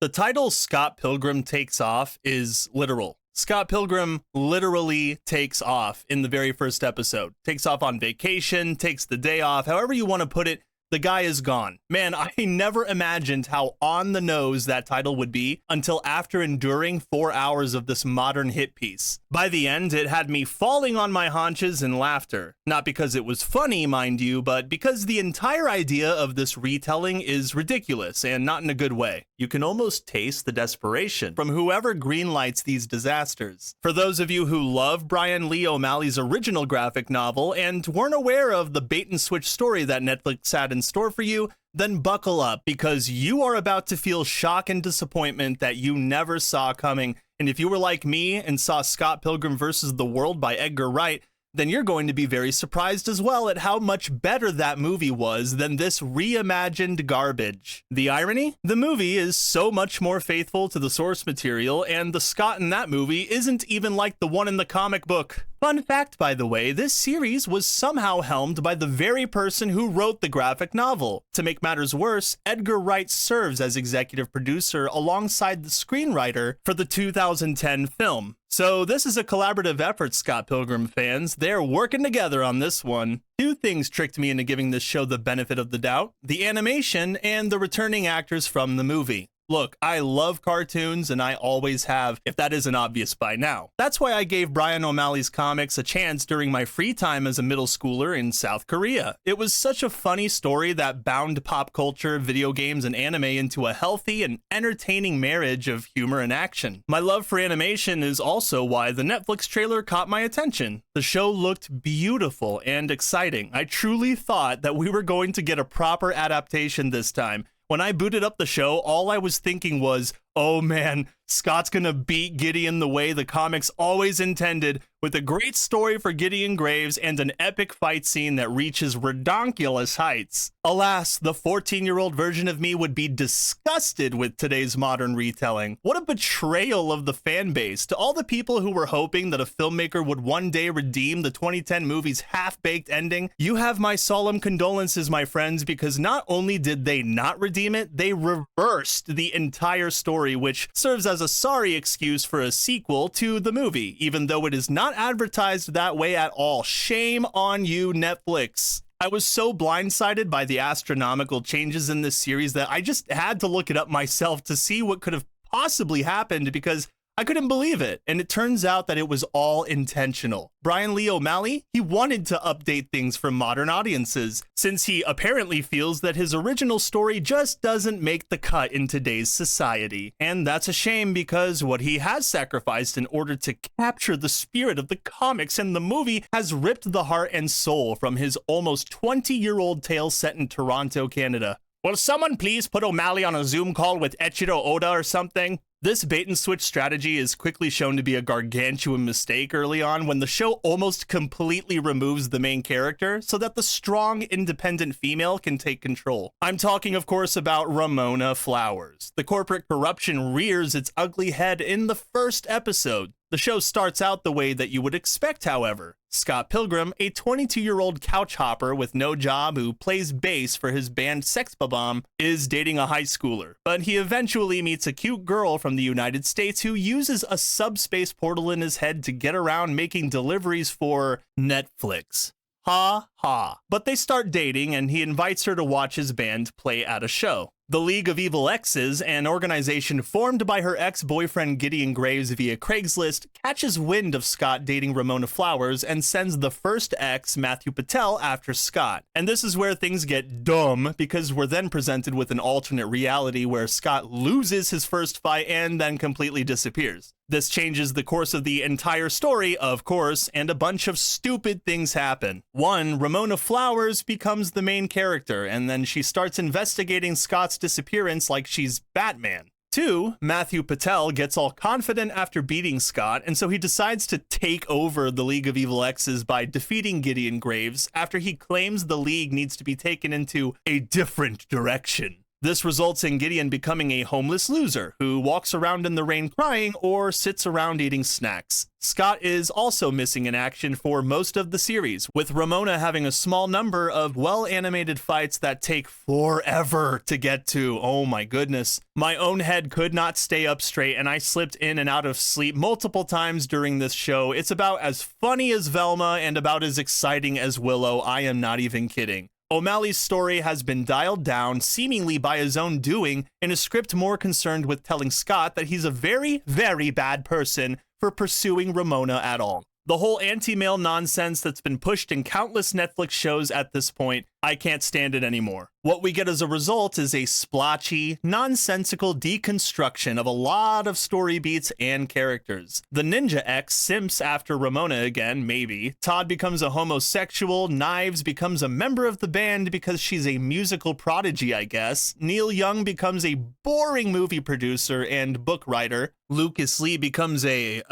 The title Scott Pilgrim Takes Off is literal. Scott Pilgrim literally takes off in the very first episode. Takes off on vacation, takes the day off, however you want to put it. The guy is gone. Man, I never imagined how on the nose that title would be until after enduring 4 hours of this modern hit piece. By the end, it had me falling on my haunches in laughter. Not because it was funny, mind you, but because the entire idea of this retelling is ridiculous and not in a good way. You can almost taste the desperation from whoever greenlights these disasters. For those of you who love Brian Lee O'Malley's original graphic novel and weren't aware of the bait-and-switch story that Netflix had in store for you, then buckle up, because you are about to feel shock and disappointment that you never saw coming. And if you were like me and saw Scott Pilgrim vs. the World by Edgar Wright, then you're going to be very surprised as well at how much better that movie was than this reimagined garbage. The irony? The movie is so much more faithful to the source material, and the Scott in that movie isn't even like the one in the comic book. Fun fact, by the way, this series was somehow helmed by the very person who wrote the graphic novel. To make matters worse, Edgar Wright serves as executive producer alongside the screenwriter for the 2010 film. So this is a collaborative effort, Scott Pilgrim fans. They're working together on this one. Two things tricked me into giving this show the benefit of the doubt: the animation and the returning actors from the movie. Look, I love cartoons, and I always have, if that isn't obvious by now. That's why I gave Brian O'Malley's comics a chance during my free time as a middle schooler in South Korea. It was such a funny story that bound pop culture, video games, and anime into a healthy and entertaining marriage of humor and action. My love for animation is also why the Netflix trailer caught my attention. The show looked beautiful and exciting. I truly thought that we were going to get a proper adaptation this time. When I booted up the show, all I was thinking was, oh man, Scott's gonna beat Gideon the way the comics always intended, with a great story for Gideon Graves and an epic fight scene that reaches redonkulous heights. Alas, the 14-year-old version of me would be disgusted with today's modern retelling. What a betrayal of the fan base to all the people who were hoping that a filmmaker would one day redeem the 2010 movie's half-baked ending. You have my solemn condolences, my friends, because not only did they not redeem it, they reversed the entire story, which serves as a sorry excuse for a sequel to the movie, even though it is not advertised that way at all. Shame on you, Netflix. I was so blindsided by the astronomical changes in this series that I just had to look it up myself to see what could have possibly happened, because I couldn't believe it, and it turns out that it was all intentional. Brian Lee O'Malley, he wanted to update things for modern audiences, since he apparently feels that his original story just doesn't make the cut in today's society. And that's a shame, because what he has sacrificed in order to capture the spirit of the comics and the movie has ripped the heart and soul from his almost 20-year-old tale set in Toronto, Canada. Will someone please put O'Malley on a Zoom call with Eiichiro Oda or something? This bait-and-switch strategy is quickly shown to be a gargantuan mistake early on, when the show almost completely removes the main character so that the strong, independent female can take control. I'm talking, of course, about Ramona Flowers. The corporate corruption rears its ugly head in the first episode. The show starts out the way that you would expect, however. Scott Pilgrim, a 22-year-old couch hopper with no job who plays bass for his band Sex Bob-omb, is dating a high schooler. But he eventually meets a cute girl from the United States who uses a subspace portal in his head to get around making deliveries for Netflix. Ha ha. But they start dating, and he invites her to watch his band play at a show. The League of Evil Exes, an organization formed by her ex-boyfriend Gideon Graves via Craigslist, catches wind of Scott dating Ramona Flowers and sends the first ex, Matthew Patel, after Scott. And this is where things get dumb, because we're then presented with an alternate reality where Scott loses his first fight and then completely disappears. This changes the course of the entire story, of course, and a bunch of stupid things happen. One, Ramona Flowers becomes the main character, and then she starts investigating Scott's disappearance like she's Batman. Two, Matthew Patel gets all confident after beating Scott, and so he decides to take over the League of Evil Exes by defeating Gideon Graves after he claims the League needs to be taken into a different direction. This results in Gideon becoming a homeless loser who walks around in the rain crying or sits around eating snacks. Scott is also missing in action for most of the series, with Ramona having a small number of well-animated fights that take forever to get to. Oh my goodness. My own head could not stay up straight, and I slipped in and out of sleep multiple times during this show. It's about as funny as Velma and about as exciting as Willow. I am not even kidding. O'Malley's story has been dialed down, seemingly by his own doing, in a script more concerned with telling Scott that he's a very, very bad person for pursuing Ramona at all. The whole anti-male nonsense that's been pushed in countless Netflix shows at this point, I can't stand it anymore. What we get as a result is a splotchy, nonsensical deconstruction of a lot of story beats and characters. The Ninja X simps after Ramona again, maybe. Todd becomes a homosexual. Knives becomes a member of the band because she's a musical prodigy, I guess. Neil Young becomes a boring movie producer and book writer. Lucas Lee becomes a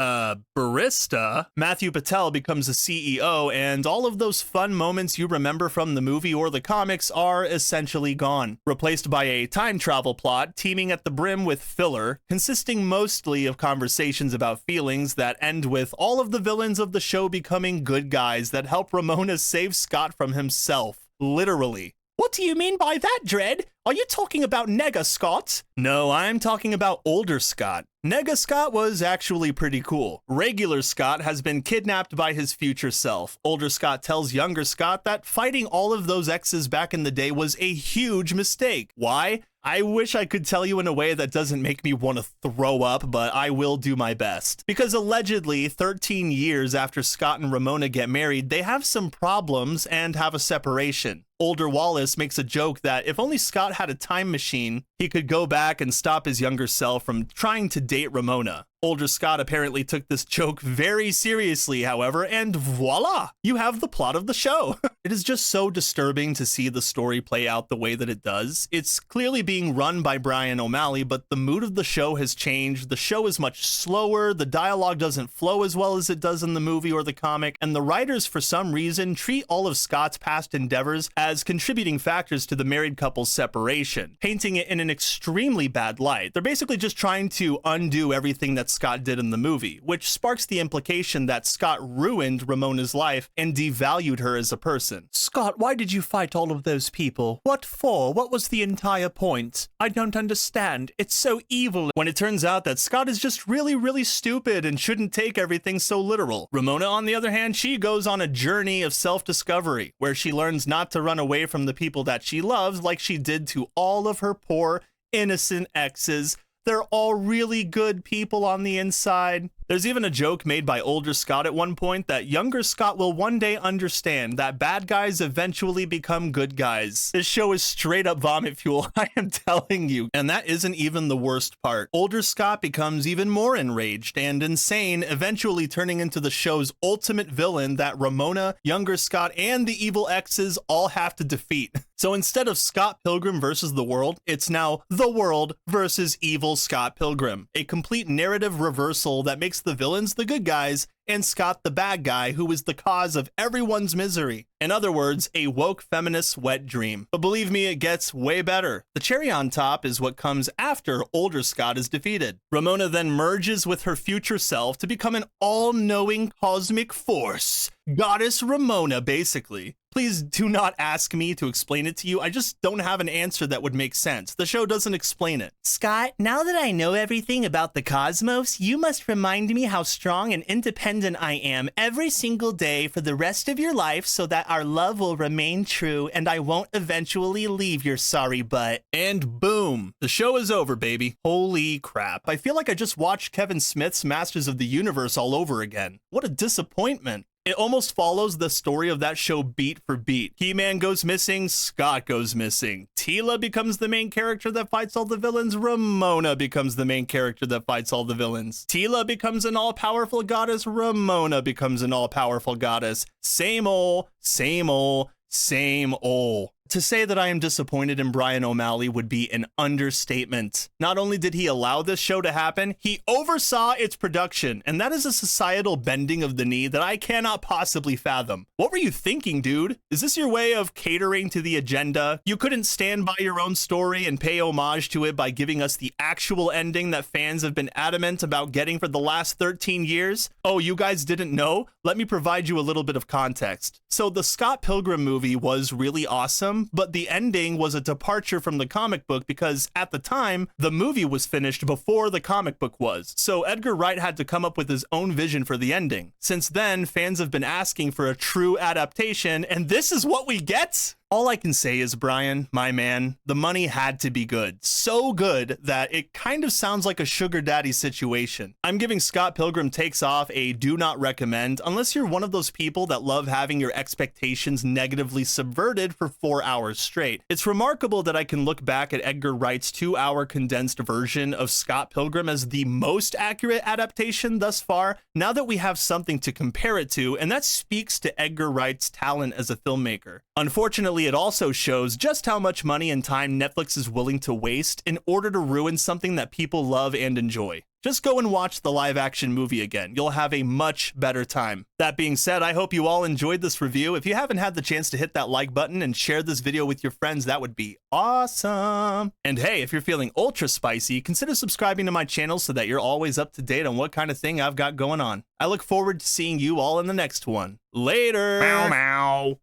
barista. Matthew Patel becomes a CEO, and all of those fun moments you remember from the movie or the comics are essentially gone, replaced by a time travel plot teeming at the brim with filler, consisting mostly of conversations about feelings that end with all of the villains of the show becoming good guys that help Ramona save Scott from himself. Literally. What do you mean by that, Dredd? Are you talking about Nega Scott? No, I'm talking about older Scott. Nega Scott was actually pretty cool. Regular Scott has been kidnapped by his future self. Older Scott tells younger Scott that fighting all of those exes back in the day was a huge mistake. Why? I wish I could tell you in a way that doesn't make me want to throw up, but I will do my best. Because allegedly, 13 years after Scott and Ramona get married, they have some problems and have a separation. Older Wallace makes a joke that if only Scott had a time machine, he could go back and stop his younger self from trying to date Ramona. Older Scott apparently took this joke very seriously, however, and voila, you have the plot of the show. It is just so disturbing to see the story play out the way that it does. It's clearly being run by Brian O'Malley, but the mood of the show has changed. The show is much slower, the dialogue doesn't flow as well as it does in the movie or the comic, and the writers, for some reason, treat all of Scott's past endeavors as contributing factors to the married couple's separation, painting it in an extremely bad light. They're basically just trying to undo everything that Scott did in the movie, which sparks the implication that Scott ruined Ramona's life and devalued her as a person. Scott, why did you fight all of those people? What for? What was the entire point? I don't understand. It's so evil. When it turns out that Scott is just really, really stupid and shouldn't take everything so literal. Ramona, on the other hand, she goes on a journey of self-discovery, where she learns not to run away from the people that she loves like she did to all of her poor, innocent exes. They're all really good people on the inside. There's even a joke made by older Scott at one point that younger Scott will one day understand that bad guys eventually become good guys. This show is straight up vomit fuel, I am telling you. And that isn't even the worst part. Older Scott becomes even more enraged and insane, eventually turning into the show's ultimate villain that Ramona, younger Scott, and the evil exes all have to defeat. So instead of Scott Pilgrim versus the world, it's now the world versus evil Scott Pilgrim. A complete narrative reversal that makes the villains the good guys and Scott the bad guy who is the cause of everyone's misery. In other words, a woke feminist's wet dream. But believe me, it gets way better. The cherry on top is what comes after older Scott is defeated. Ramona then merges with her future self to become an all-knowing cosmic force. Goddess Ramona, basically. Please do not ask me to explain it to you. I just don't have an answer that would make sense. The show doesn't explain it. Scott, now that I know everything about the cosmos, you must remind me how strong and independent I am every single day for the rest of your life so that our love will remain true and I won't eventually leave your sorry butt. And boom, the show is over, baby. Holy crap. I feel like I just watched Kevin Smith's Masters of the Universe all over again. What a disappointment. It almost follows the story of that show beat for beat. He-Man goes missing, Scott goes missing. Teela becomes the main character that fights all the villains. Ramona becomes the main character that fights all the villains. Teela becomes an all-powerful goddess. Ramona becomes an all-powerful goddess. Same ol', same ol', same ol'. To say that I am disappointed in Brian O'Malley would be an understatement. Not only did he allow this show to happen, he oversaw its production, and that is a societal bending of the knee that I cannot possibly fathom. What were you thinking, dude? Is this your way of catering to the agenda? You couldn't stand by your own story and pay homage to it by giving us the actual ending that fans have been adamant about getting for the last 13 years? Oh, you guys didn't know? Let me provide you a little bit of context. So the Scott Pilgrim movie was really awesome, but the ending was a departure from the comic book because at the time, the movie was finished before the comic book was. So Edgar Wright had to come up with his own vision for the ending. Since then, fans have been asking for a true adaptation, and this is what we get? All I can say is, Brian, my man, the money had to be good. So good that it kind of sounds like a sugar daddy situation. I'm giving Scott Pilgrim Takes Off a do not recommend unless you're one of those people that love having your expectations negatively subverted for 4 hours straight. It's remarkable that I can look back at Edgar Wright's 2-hour condensed version of Scott Pilgrim as the most accurate adaptation thus far, now that we have something to compare it to, and that speaks to Edgar Wright's talent as a filmmaker. Unfortunately, it also shows just how much money and time Netflix is willing to waste in order to ruin something that people love and enjoy. Just go and watch the live-action movie again. You'll have a much better time. That being said, I hope you all enjoyed this review. If you haven't had the chance to hit that like button and share this video with your friends, that would be awesome. And hey, if you're feeling ultra spicy, consider subscribing to my channel so that you're always up to date on what kind of thing I've got going on. I look forward to seeing you all in the next one. Later! Meow meow.